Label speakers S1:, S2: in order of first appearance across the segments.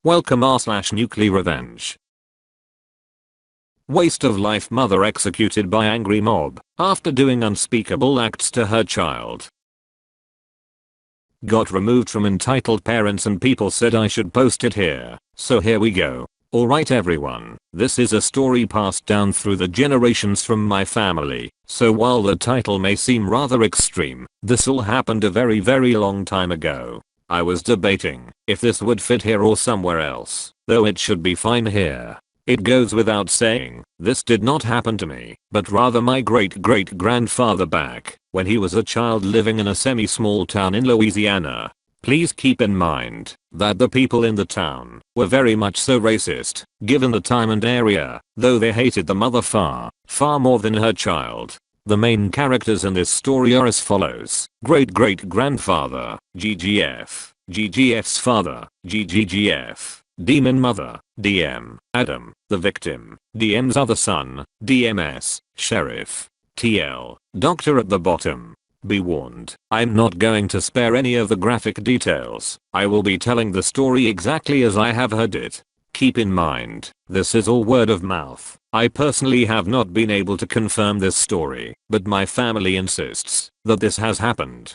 S1: Welcome r/Nuclearrevenge. Waste of life, mother executed by angry mob after doing unspeakable acts to her child. Got removed from entitled parents and people said I should post it here, so here we go. Alright everyone, this is a story passed down through the generations from my family, so while the title may seem rather extreme, this all happened a very long time ago. I was debating if this would fit here or somewhere else, though it should be fine here. It goes without saying, this did not happen to me, but rather my great-great-grandfather back when he was a child living in a semi-small town in Louisiana. Please keep in mind that the people in the town were very much so racist, given the time and area, though they hated the mother far more than her child. The main characters in this story are as follows: great-great-grandfather, GGF, GGF's father, GGGF, demon mother, DM, Adam, the victim, DM's other son, DMS, sheriff, TL, doctor at the bottom. Be warned, I'm not going to spare any of the graphic details. I will be telling the story exactly as I have heard it. Keep in mind, this is all word of mouth. I personally have not been able to confirm this story, but my family insists that this has happened.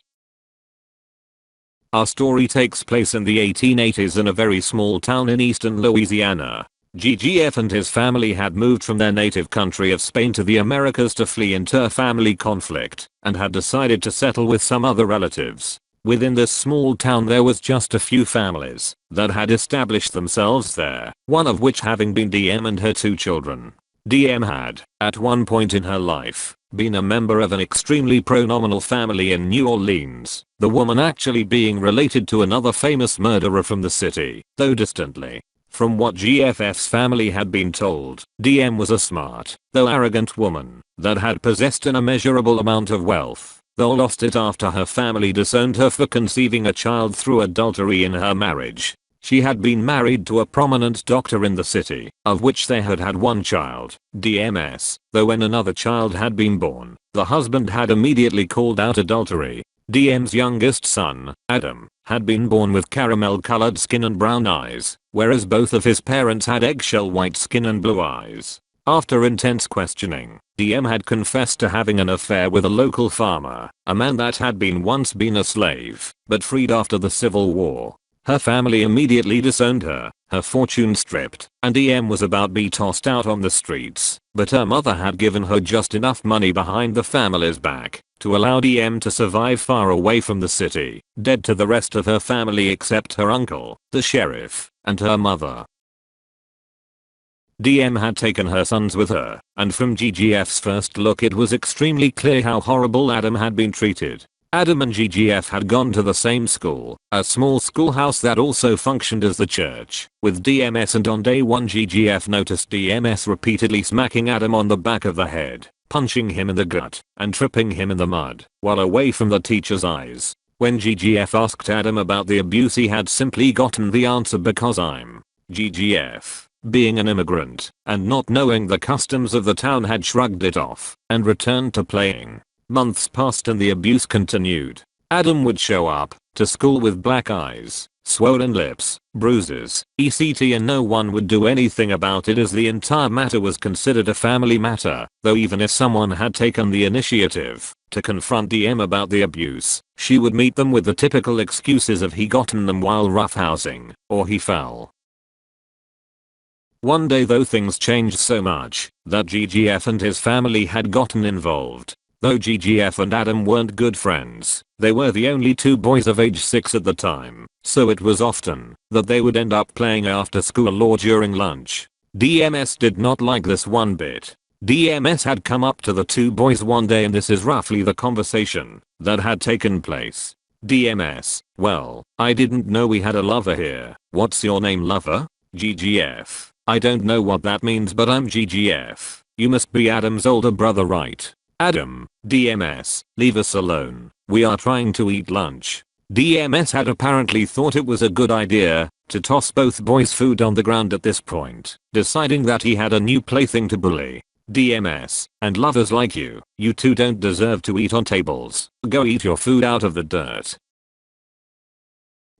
S1: Our story takes place in the 1880s in a very small town in eastern Louisiana. GGF and his family had moved from their native country of Spain to the Americas to flee inter-family conflict, and had decided to settle with some other relatives. Within this small town there was just a few families that had established themselves there, one of which having been DM and her 2 children. DM had, at one point in her life, been a member of an extremely pro-nominal family in New Orleans, the woman actually being related to another famous murderer from the city, though distantly. From what GFF's family had been told, DM was a smart, though arrogant woman that had possessed an immeasurable amount of wealth, though lost it after her family disowned her for conceiving a child through adultery in her marriage. She had been married to a prominent doctor in the city, of which they had had one child, DMS, though when another child had been born, the husband had immediately called out adultery. DM's youngest son, Adam, had been born with caramel-colored skin and brown eyes, whereas both of his parents had eggshell white skin and blue eyes. After intense questioning, DM had confessed to having an affair with a local farmer, a man that had once been a slave, but freed after the Civil War. Her family immediately disowned her, her fortune stripped, and DM was about to be tossed out on the streets, but her mother had given her just enough money behind the family's back to allow DM to survive far away from the city, dead to the rest of her family except her uncle, the sheriff, and her mother. DM had taken her sons with her, and from GGF's first look it was extremely clear how horrible Adam had been treated. Adam and GGF had gone to the same school, a small schoolhouse that also functioned as the church, with DMS, and on day 1 GGF noticed DMS repeatedly smacking Adam on the back of the head, punching him in the gut, and tripping him in the mud, while away from the teacher's eyes. When GGF asked Adam about the abuse he had simply gotten the answer "because I'm GGF." Being an immigrant, and not knowing the customs of the town, had shrugged it off, and returned to playing. Months passed and the abuse continued. Adam would show up to school with black eyes, swollen lips, bruises, etc., and no one would do anything about it as the entire matter was considered a family matter, though even if someone had taken the initiative to confront DM about the abuse, she would meet them with the typical excuses of he gotten them while roughhousing, or he fell. One day though things changed so much that GGF and his family had gotten involved. Though GGF and Adam weren't good friends, they were the only 2 boys of age 6 at the time, so it was often that they would end up playing after school or during lunch. DMS did not like this one bit. DMS had come up to the 2 boys one day, and this is roughly the conversation that had taken place. DMS: well, I didn't know we had a lover here. What's your name, lover? GGF: I don't know what that means, but I'm GGF. You must be Adam's older brother, right? Adam: DMS, leave us alone. We are trying to eat lunch. DMS had apparently thought it was a good idea to toss both boys' food on the ground at this point, deciding that he had a new plaything to bully. DMS: and lovers like you 2 don't deserve to eat on tables. Go eat your food out of the dirt.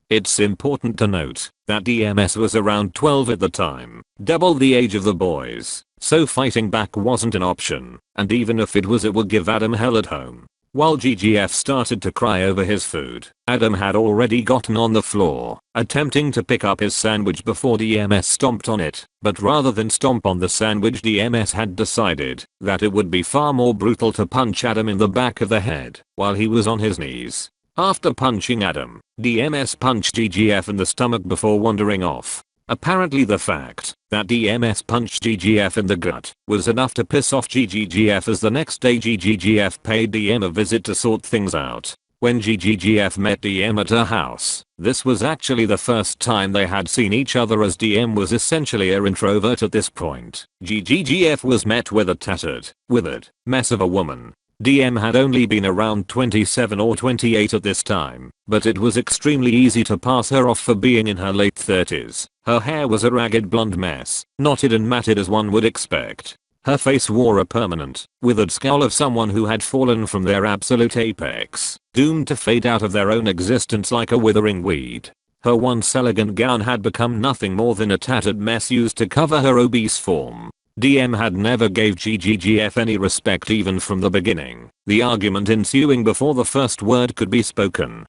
S1: It's important to note that DMS was around 12 at the time, double the age of the boys, so fighting back wasn't an option, and even if it was, it would give Adam hell at home. While GGF started to cry over his food, Adam had already gotten on the floor, attempting to pick up his sandwich before DMS stomped on it, but rather than stomp on the sandwich, DMS had decided that it would be far more brutal to punch Adam in the back of the head while he was on his knees. After punching Adam, DMS punched GGF in the stomach before wandering off. Apparently the fact that DMS punched GGF in the gut was enough to piss off GGF, as the next day GGF paid DM a visit to sort things out. When GGF met DM at her house, this was actually the first time they had seen each other, as DM was essentially an introvert at this point. GGF was met with a tattered, withered mess of a woman. DM had only been around 27 or 28 at this time, but it was extremely easy to pass her off for being in her late 30s. Her hair was a ragged blonde mess, knotted and matted as one would expect. Her face wore a permanent, withered scowl of someone who had fallen from their absolute apex, doomed to fade out of their own existence like a withering weed. Her once elegant gown had become nothing more than a tattered mess used to cover her obese form. DM had never gave GGF any respect even from the beginning, the argument ensuing before the first word could be spoken.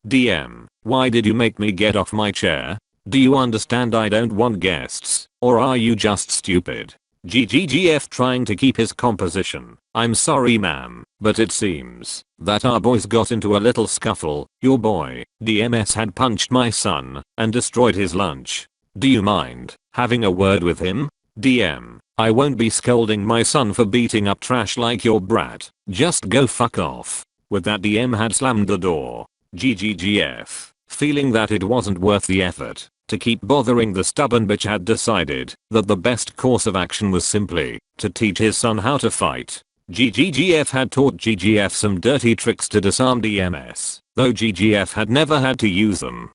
S1: DM, why did you make me get off my chair? Do you understand I don't want guests, or are you just stupid? GGF trying to keep his composition. I'm sorry ma'am, but it seems that our boys got into a little scuffle. Your boy, DMS, had punched my son and destroyed his lunch. Do you mind having a word with him? DM, I won't be scolding my son for beating up trash like your brat. Just go fuck off. With that, DM had slammed the door. GGF, feeling that it wasn't worth the effort to keep bothering the stubborn bitch, had decided that the best course of action was simply to teach his son how to fight. GGF had taught GGF some dirty tricks to disarm DMS, though GGF had never had to use them.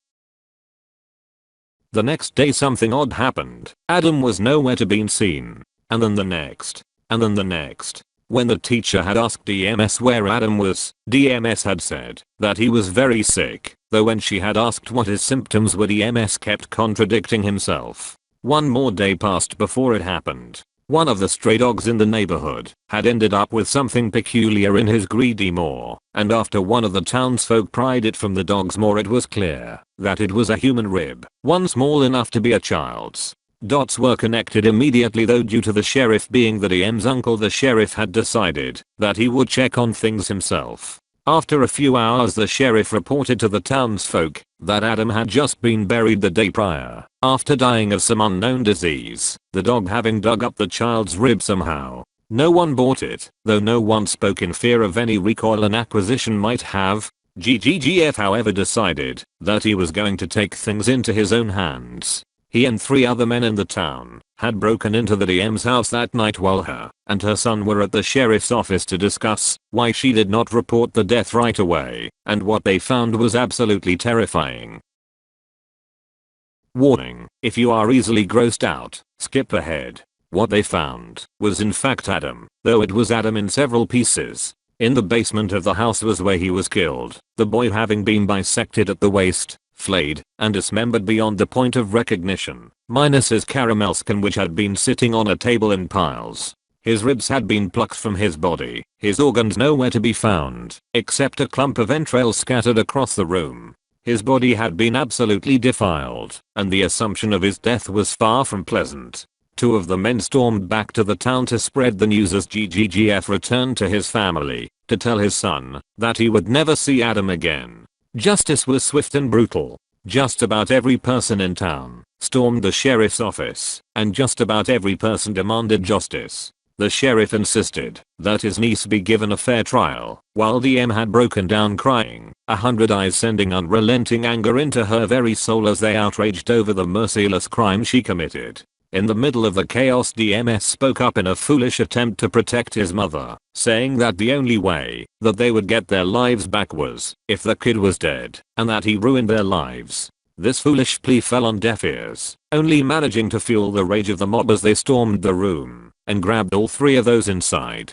S1: The next day something odd happened. Adam was nowhere to be seen. And then the next. And then the next. When the teacher had asked DMS where Adam was, DMS had said that he was very sick, though when she had asked what his symptoms were, DMS kept contradicting himself. One more day passed before it happened. One of the stray dogs in the neighborhood had ended up with something peculiar in his greedy maw, and after one of the townsfolk pried it from the dog's maw, it was clear that it was a human rib, one small enough to be a child's. Dots were connected immediately, though due to the sheriff being the DM's uncle, the sheriff had decided that he would check on things himself. After a few hours, the sheriff reported to the townsfolk that Adam had just been buried the day prior, after dying of some unknown disease, the dog having dug up the child's rib somehow. No one bought it, though no one spoke in fear of any recoil an acquisition might have. GGF however decided that he was going to take things into his own hands. He and 3 other men in the town had broken into the DM's house that night while her and her son were at the sheriff's office to discuss why she did not report the death right away, and what they found was absolutely terrifying. Warning: if you are easily grossed out, skip ahead. What they found was in fact Adam, though it was Adam in several pieces. In the basement of the house was where he was killed, the boy having been bisected at the waist, flayed, and dismembered beyond the point of recognition, minus his caramel skin which had been sitting on a table in piles. His ribs had been plucked from his body, his organs nowhere to be found, except a clump of entrails scattered across the room. His body had been absolutely defiled, and the assumption of his death was far from pleasant. 2 of the men stormed back to the town to spread the news as GGF returned to his family to tell his son that he would never see Adam again. Justice was swift and brutal. Just about every person in town stormed the sheriff's office, and just about every person demanded justice. The sheriff insisted that his niece be given a fair trial, while DM had broken down crying, 100 eyes sending unrelenting anger into her very soul as they outraged over the merciless crime she committed. In the middle of the chaos, DMS spoke up in a foolish attempt to protect his mother, saying that the only way that they would get their lives back was if the kid was dead, and that he ruined their lives. This foolish plea fell on deaf ears, only managing to fuel the rage of the mob as they stormed the room and grabbed all 3 of those inside.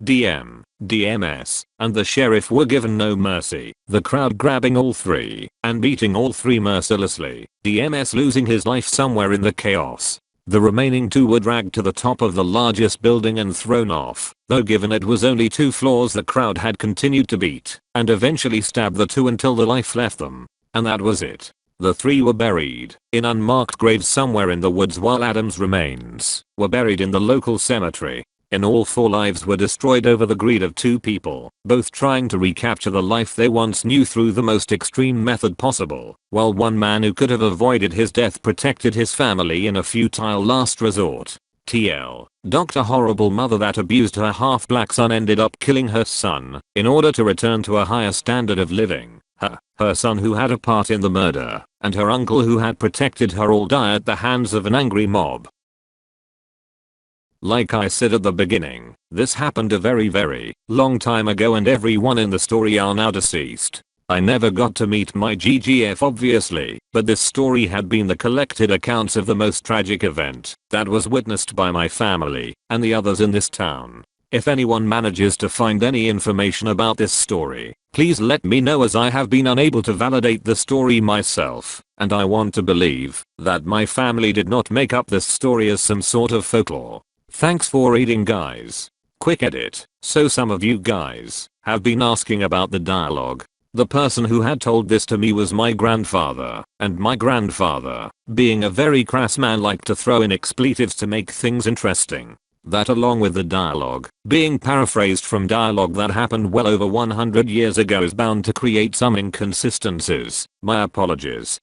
S1: DM, DMS, and the sheriff were given no mercy, the crowd grabbing all three and beating all three mercilessly, DMS losing his life somewhere in the chaos. The remaining two were dragged to the top of the largest building and thrown off, though given it was only 2 floors the crowd had continued to beat and eventually stabbed the two until the life left them. And that was it. The three were buried in unmarked graves somewhere in the woods while Adam's remains were buried in the local cemetery. In all, 4 lives were destroyed over the greed of 2 people, both trying to recapture the life they once knew through the most extreme method possible, while one man who could have avoided his death protected his family in a futile last resort. TL. Dr. Horrible mother that abused her half-black son ended up killing her son in order to return to a higher standard of living. Her son who had a part in the murder, and her uncle who had protected her all die at the hands of an angry mob. Like I said at the beginning, this happened a very long time ago and everyone in the story are now deceased. I never got to meet my GGF obviously, but this story had been the collected accounts of the most tragic event that was witnessed by my family and the others in this town. If anyone manages to find any information about this story, please let me know, as I have been unable to validate the story myself, and I want to believe that my family did not make up this story as some sort of folklore. Thanks for reading, guys. Quick edit. So some of you guys have been asking about the dialogue. The person who had told this to me was my grandfather, and my grandfather, being a very crass man, liked to throw in expletives to make things interesting. That, along with the dialogue being paraphrased from dialogue that happened well over 100 years ago, is bound to create some inconsistencies. My apologies.